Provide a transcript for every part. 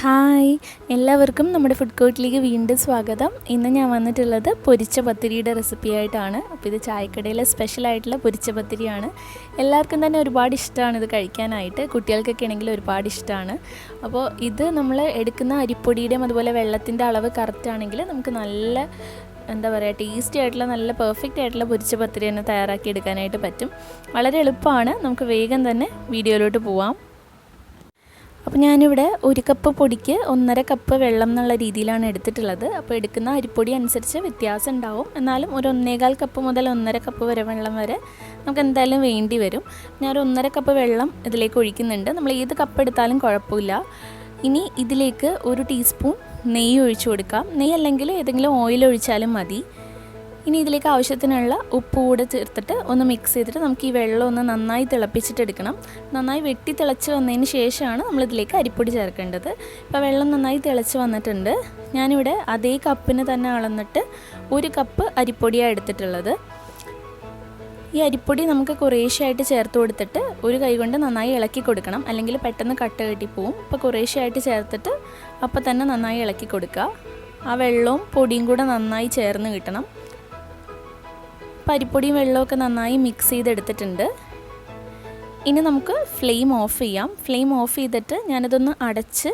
Hi, എല്ലാവർക്കും നമ്മുടെ food കോർട്ടിലേക്ക് വീണ്ടും സ്വാഗതം. ഇന്ന് ഞാൻ വന്നിട്ടുള്ളത് പൊരിച്ച പത്തിരിയുടെ റെസിപ്പി ആയിട്ടാണ്. അപ്പോൾ ഇത് ചായക്കടയിലെ സ്പെഷ്യലായിട്ടുള്ള പൊരിച്ച പത്തിരിയാണ്. എല്ലാവർക്കും തന്നെ ഒരുപാട് ഇഷ്ടമാണ് ഇത് കഴിക്കാനായിട്ട്. കുട്ടികൾക്കൊക്കെ ആണെങ്കിൽ ഒരുപാട് ഇഷ്ടമാണ്. അപ്പോൾ ഇത് നമ്മൾ എടുക്കുന്ന അരിപ്പൊടിയുടെയും അതുപോലെ വെള്ളത്തിൻ്റെ അളവ് കറക്റ്റ് ആണെങ്കിൽ നമുക്ക് നല്ല ടേസ്റ്റി ആയിട്ടുള്ള നല്ല പെർഫെക്റ്റ് ആയിട്ടുള്ള പൊരിച്ച പത്തിരി തന്നെ തയ്യാറാക്കി എടുക്കാനായിട്ട് പറ്റും. വളരെ എളുപ്പമാണ്. നമുക്ക് വേഗം തന്നെ വീഡിയോയിലോട്ട് പോവാം. അപ്പോൾ ഞാനിവിടെ 1 കപ്പ് പൊടിക്ക് 1.5 കപ്പ് വെള്ളം എന്നുള്ള രീതിയിലാണ് എടുത്തിട്ടുള്ളത്. അപ്പോൾ എടുക്കുന്ന അരിപ്പൊടി അനുസരിച്ച് വ്യത്യാസം ഉണ്ടാവും. എന്നാലും ഒരു 1.25 കപ്പ് മുതൽ 1.5 കപ്പ് വരെ വെള്ളം വരെ നമുക്ക് എന്തായാലും വേണ്ടി വരും. ഞാനൊരു 1.5 കപ്പ് വെള്ളം ഇതിലേക്ക് ഒഴിക്കുന്നുണ്ട്. നമ്മൾ ഏത് കപ്പ് എടുത്താലും കുഴപ്പമില്ല. ഇനി ഇതിലേക്ക് 1 ടീസ്പൂൺ നെയ്യ് ഒഴിച്ചു കൊടുക്കാം. നെയ്യ് അല്ലെങ്കിൽ ഏതെങ്കിലും ഓയിൽ ഒഴിച്ചാലും മതി. ഇനി ഇതിലേക്ക് ആവശ്യത്തിനുള്ള ഉപ്പ് കൂടെ ചേർത്തിട്ട് ഒന്ന് മിക്സ് ചെയ്തിട്ട് നമുക്ക് ഈ വെള്ളം ഒന്ന് നന്നായി തിളപ്പിച്ചിട്ടെടുക്കണം. നന്നായി വെട്ടി തിളച്ച് വന്നതിന് ശേഷമാണ് നമ്മളിതിലേക്ക് അരിപ്പൊടി ചേർക്കേണ്ടത്. ഇപ്പോൾ വെള്ളം നന്നായി തിളച്ച് വന്നിട്ടുണ്ട്. ഞാനിവിടെ അതേ കപ്പിന് തന്നെ അളന്നിട്ട് 1 കപ്പ് അരിപ്പൊടിയാണ് എടുത്തിട്ടുള്ളത്. ഈ അരിപ്പൊടി നമുക്ക് കുറേശ്ശെയായിട്ട് ചേർത്ത് കൊടുത്തിട്ട് ഒരു കൈ കൊണ്ട് നന്നായി ഇളക്കി കൊടുക്കണം, അല്ലെങ്കിൽ പെട്ടെന്ന് കട്ട കെട്ടിപ്പോവും. അപ്പോൾ കുറേശ്ശെയായിട്ട് ചേർത്തിട്ട് അപ്പോൾ തന്നെ നന്നായി ഇളക്കി കൊടുക്കുക. ആ വെള്ളവും പൊടിയും കൂടെ നന്നായി ചേർന്ന് കിട്ടണം. അരിപ്പൊടിയും വെള്ളമൊക്കെ നന്നായി മിക്സ് ചെയ്തെടുത്തിട്ടുണ്ട്. ഇനി നമുക്ക് ഫ്ലെയിം ഓഫ് ചെയ്യാം. ഫ്ലെയിം ഓഫ് ചെയ്തിട്ട് ഞാനിതൊന്ന് അടച്ച്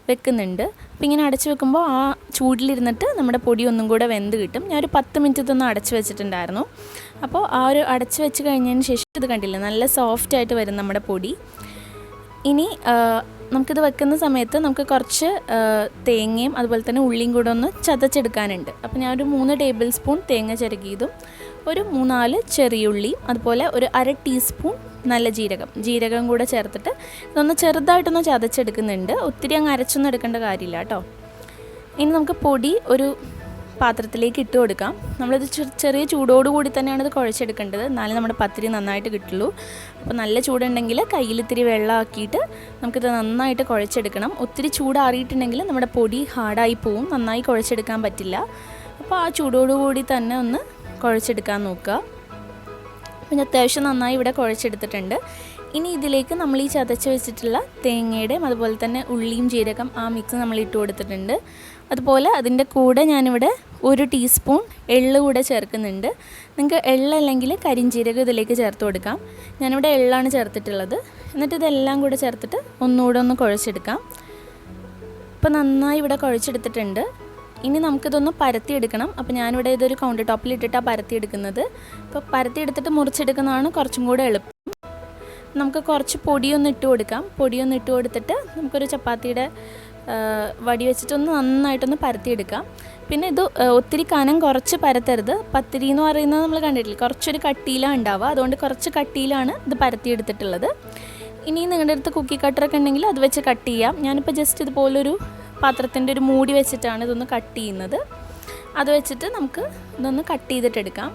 വെക്കുന്നുണ്ട്. അപ്പോൾ ഇങ്ങനെ അടച്ച് വെക്കുമ്പോൾ ആ ചൂടിലിരുന്നിട്ട് നമ്മുടെ പൊടി ഒന്നും കൂടെ വെന്ത് കിട്ടും. ഞാനൊരു 10 മിനിറ്റ് ഇതൊന്ന് അടച്ച് വെച്ചിട്ടുണ്ടായിരുന്നു. അപ്പോൾ ആ ഒരു അടച്ച് വെച്ച് കഴിഞ്ഞതിന് ശേഷം ഇത് കണ്ടില്ല, നല്ല സോഫ്റ്റായിട്ട് വരും നമ്മുടെ പൊടി. ഇനി നമുക്കിത് വെക്കുന്ന സമയത്ത് നമുക്ക് കുറച്ച് തേങ്ങയും അതുപോലെ തന്നെ ഉള്ളിയും കൂടെ ഒന്ന് ചതച്ചെടുക്കാനുണ്ട്. അപ്പോൾ ഞാനൊരു 3 ടേബിൾ സ്പൂൺ തേങ്ങ ചിരകിയതും ഒരു 3-4 ചെറിയുള്ളിയും അതുപോലെ ഒരു 1/2 ടീസ്പൂൺ നല്ല ജീരകം കൂടെ ചേർത്തിട്ട് ഇതൊന്ന് ചെറുതായിട്ടൊന്ന് ചതച്ചെടുക്കുന്നുണ്ട്. ഒത്തിരി അങ്ങ് അരച്ചൊന്നും എടുക്കേണ്ട കാര്യമില്ല കേട്ടോ. ഇനി നമുക്ക് പൊടി ഒരു പാത്രത്തിലേക്ക് ഇട്ട് കൊടുക്കാം. നമ്മളിത് ചെറിയ ചൂടോടുകൂടി തന്നെയാണ് ഇത് കുഴച്ചെടുക്കേണ്ടത്, എന്നാലേ നമ്മുടെ പത്തിരി നന്നായിട്ട് കിട്ടുള്ളൂ. അപ്പോൾ നല്ല ചൂടുണ്ടെങ്കിൽ കയ്യിൽ ഇത്തിരി വെള്ളമാക്കിയിട്ട് നമുക്കിത് നന്നായിട്ട് കുഴച്ചെടുക്കണം. ഒത്തിരി ചൂടാറിയിട്ടുണ്ടെങ്കിൽ നമ്മുടെ പൊടി ഹാർഡായി പോവും, നന്നായി കുഴച്ചെടുക്കാൻ പറ്റില്ല. അപ്പോൾ ആ ചൂടോടുകൂടി തന്നെ ഒന്ന് കുഴച്ചെടുക്കാൻ നോക്കുക. പിന്നെ അത്യാവശ്യം നന്നായി ഇവിടെ കുഴച്ചെടുത്തിട്ടുണ്ട്. ഇനി ഇതിലേക്ക് നമ്മൾ ഈ ചതച്ച് വെച്ചിട്ടുള്ള തേങ്ങയുടെയും അതുപോലെ തന്നെ ഉള്ളിയും ജീരകം ആ മിക്സ് നമ്മൾ ഇട്ട് കൊടുത്തിട്ടുണ്ട്. അതുപോലെ അതിൻ്റെ കൂടെ ഞാനിവിടെ 1 ടീസ്പൂൺ എള്ള് കൂടെ ചേർക്കുന്നുണ്ട്. നിങ്ങൾക്ക് എള്ളല്ലെങ്കിൽ കരിഞ്ജീരകം ഇതിലേക്ക് ചേർത്ത് കൊടുക്കാം. ഞാനിവിടെ എള്ളാണ് ചേർത്തിട്ടുള്ളത്. എന്നിട്ട് ഇതെല്ലാം കൂടെ ചേർത്തിട്ട് ഒന്നുകൂടെ ഒന്ന് കുഴച്ചെടുക്കാം. ഇപ്പോൾ നന്നായി ഇവിടെ കുഴച്ചെടുത്തിട്ടുണ്ട്. ഇനി നമുക്കിതൊന്ന് പരത്തിയെടുക്കണം. അപ്പോൾ ഞാനിവിടെ ഇതൊരു കൗണ്ടർ ടോപ്പിൽ ഇട്ടിട്ടാണ് പരത്തിയെടുക്കുന്നത്. അപ്പോൾ പരത്തിയെടുത്തിട്ട് മുറിച്ചെടുക്കുന്നതാണ് കുറച്ചും കൂടെ എളുപ്പം. നമുക്ക് കുറച്ച് പൊടിയൊന്ന് ഇട്ട് കൊടുക്കാം. പൊടിയൊന്ന് ഇട്ട് കൊടുത്തിട്ട് നമുക്കൊരു ചപ്പാത്തിയുടെ വടി വെച്ചിട്ടൊന്ന് നന്നായിട്ടൊന്ന് പരത്തിയെടുക്കാം. പിന്നെ ഇത് ഒത്തിരി കനം കുറച്ച് പരത്തരുത്. പത്തിരി എന്ന് പറയുന്നത് നമ്മൾ കണ്ടിട്ടില്ല, കുറച്ചൊരു കട്ടിയിലാണ് ഉണ്ടാവുക. അതുകൊണ്ട് കുറച്ച് കട്ടിയിലാണ് ഇത് പരത്തിയെടുത്തിട്ടുള്ളത്. ഇനി നിങ്ങളുടെ അടുത്ത് കുക്കി കട്ടറൊക്കെ ഉണ്ടെങ്കിൽ അത് വെച്ച് കട്ട് ചെയ്യാം. ഞാനിപ്പോൾ ജസ്റ്റ് ഇതുപോലൊരു പാത്രത്തിൻ്റെ ഒരു മൂടി വെച്ചിട്ടാണ് ഇതൊന്ന് കട്ട് ചെയ്യുന്നത്. അത് വെച്ചിട്ട് നമുക്ക് ഇതൊന്ന് കട്ട് ചെയ്തിട്ടെടുക്കാം.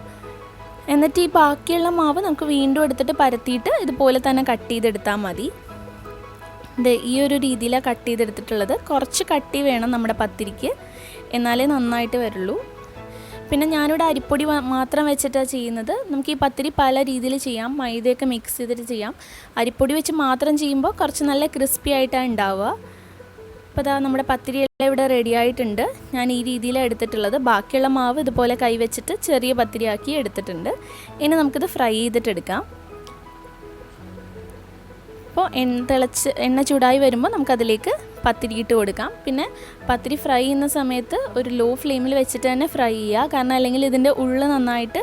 എന്നിട്ട് ഈ ബാക്കിയുള്ള മാവ് നമുക്ക് വീണ്ടും എടുത്തിട്ട് പരത്തിയിട്ട് ഇതുപോലെ തന്നെ കട്ട് ചെയ്തെടുത്താൽ മതി. ഈ ഒരു രീതിയിലാണ് കട്ട് ചെയ്തെടുത്തിട്ടുള്ളത്. കുറച്ച് കട്ടി വേണം നമ്മുടെ പത്തിരിക്ക്, എന്നാലേ നന്നായിട്ട് വരുള്ളൂ. പിന്നെ ഞാനിവിടെ അരിപ്പൊടി മാത്രം വെച്ചിട്ടാണ് ചെയ്യുന്നത്. നമുക്ക് ഈ പത്തിരി പല രീതിയിൽ ചെയ്യാം. മൈദയൊക്കെ മിക്സ് ചെയ്തിട്ട് ചെയ്യാം. അരിപ്പൊടി വെച്ച് മാത്രം ചെയ്യുമ്പോൾ കുറച്ച് നല്ല ക്രിസ്പി ആയിട്ടാണ് ഉണ്ടാവുക. അപ്പോൾ അതാ നമ്മുടെ പത്തിരി എല്ലാം ഇവിടെ റെഡി ആയിട്ടുണ്ട്. ഞാൻ ഈ രീതിയിലാണ് എടുത്തിട്ടുള്ളത്. ബാക്കിയുള്ള മാവ് ഇതുപോലെ കൈവച്ചിട്ട് ചെറിയ പത്തിരിയാക്കി എടുത്തിട്ടുണ്ട്. ഇനി നമുക്കിത് ഫ്രൈ ചെയ്തിട്ടെടുക്കാം. അപ്പോൾ എണ്ണ ചൂടായി വരുമ്പോൾ നമുക്കതിലേക്ക് പത്തിരി ഇട്ട് കൊടുക്കാം. പിന്നെ പത്തിരി ഫ്രൈ ചെയ്യുന്ന സമയത്ത് ഒരു ലോ ഫ്ലെയിമിൽ വെച്ചിട്ട് തന്നെ ഫ്രൈ ചെയ്യുക. കാരണം അല്ലെങ്കിൽ ഇതിൻ്റെ ഉള്ളിൽ നന്നായിട്ട്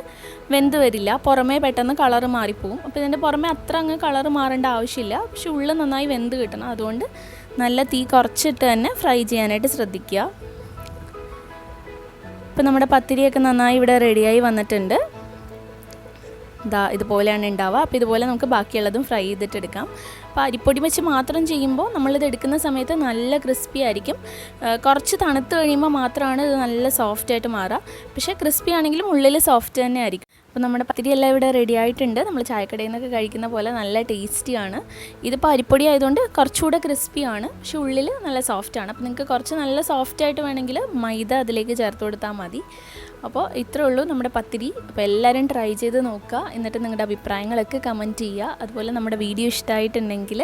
വെന്ത് വരില്ല, പുറമേ പെട്ടെന്ന് കളറ് മാറിപ്പോവും. അപ്പോൾ ഇതിൻ്റെ പുറമേ അത്ര അങ്ങ് കളറ് മാറേണ്ട ആവശ്യമില്ല, പക്ഷെ ഉള്ളിൽ നന്നായി വെന്ത് കിട്ടണം. അതുകൊണ്ട് നല്ല തീ കുറച്ചിട്ട് തന്നെ ഫ്രൈ ചെയ്യാനായിട്ട് ശ്രദ്ധിക്കുക. ഇപ്പോൾ നമ്മുടെ പത്തിരിയൊക്കെ നന്നായി ഇവിടെ റെഡിയായി വന്നിട്ടുണ്ട്. ഇതുപോലെയാണ് ഉണ്ടാവുക. അപ്പോൾ ഇതുപോലെ നമുക്ക് ബാക്കിയുള്ളതും ഫ്രൈ ചെയ്തിട്ടെടുക്കാം. അപ്പോൾ അരിപ്പൊടി വെച്ച് മാത്രം ചെയ്യുമ്പോൾ നമ്മളിത് എടുക്കുന്ന സമയത്ത് നല്ല ക്രിസ്പി ആയിരിക്കും. കുറച്ച് തണുത്ത് കഴിയുമ്പോൾ മാത്രമാണ് ഇത് നല്ല സോഫ്റ്റായിട്ട് മാറുക. പക്ഷേ ക്രിസ്പി ആണെങ്കിലും ഉള്ളിൽ സോഫ്റ്റ് തന്നെ ആയിരിക്കും. അപ്പോൾ നമ്മുടെ പത്തിരി എല്ലാം ഇവിടെ റെഡി ആയിട്ടുണ്ട്. നമ്മൾ ചായക്കടയിൽ നിന്നൊക്കെ കഴിക്കുന്ന പോലെ നല്ല ടേസ്റ്റിയാണ്. ഇതിപ്പോൾ അരിപ്പൊടി ആയതുകൊണ്ട് കുറച്ചുകൂടെ ക്രിസ്പിയാണ്, പക്ഷേ ഉള്ളിൽ നല്ല സോഫ്റ്റാണ്. അപ്പോൾ നിങ്ങൾക്ക് കുറച്ച് നല്ല സോഫ്റ്റായിട്ട് വേണമെങ്കിൽ മൈദ അതിലേക്ക് ചേർത്ത് കൊടുത്താൽ മതി. അപ്പോൾ ഇത്രേ ഉള്ളൂ നമ്മുടെ പത്തിരി. അപ്പോൾ എല്ലാവരും ട്രൈ ചെയ്ത് നോക്കുക, എന്നിട്ട് നിങ്ങളുടെ അഭിപ്രായങ്ങളൊക്കെ കമൻറ്റ് ചെയ്യുക. അതുപോലെ നമ്മുടെ വീഡിയോ ഇഷ്ടമായിട്ടുണ്ടെങ്കിൽ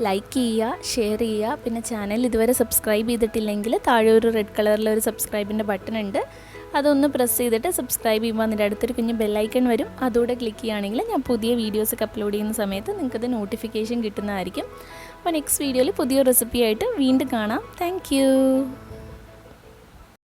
ലൈക്ക് ചെയ്യുക, ഷെയർ ചെയ്യുക. പിന്നെ ചാനൽ ഇതുവരെ സബ്സ്ക്രൈബ് ചെയ്തിട്ടില്ലെങ്കിൽ താഴെ ഒരു റെഡ് കളറിലൊരു സബ്സ്ക്രൈബിൻ്റെ ബട്ടൺ ഉണ്ട്, അതൊന്ന് പ്രസ് ചെയ്തിട്ട് സബ്സ്ക്രൈബ് ചെയ്യുമ്പോൾ അതിൻ്റെ അടുത്തൊരു കുഞ്ഞ് ബെല്ലൈക്കൺ വരും, അതുകൂടെ ക്ലിക്ക് ചെയ്യുകയാണെങ്കിൽ ഞാൻ പുതിയ വീഡിയോസൊക്കെ അപ്ലോഡ് ചെയ്യുന്ന സമയത്ത് നിങ്ങൾക്കത് നോട്ടിഫിക്കേഷൻ കിട്ടുന്നതായിരിക്കും. അപ്പോൾ നെക്സ്റ്റ് വീഡിയോയിൽ പുതിയ റെസിപ്പിയായിട്ട് വീണ്ടും കാണാം. താങ്ക്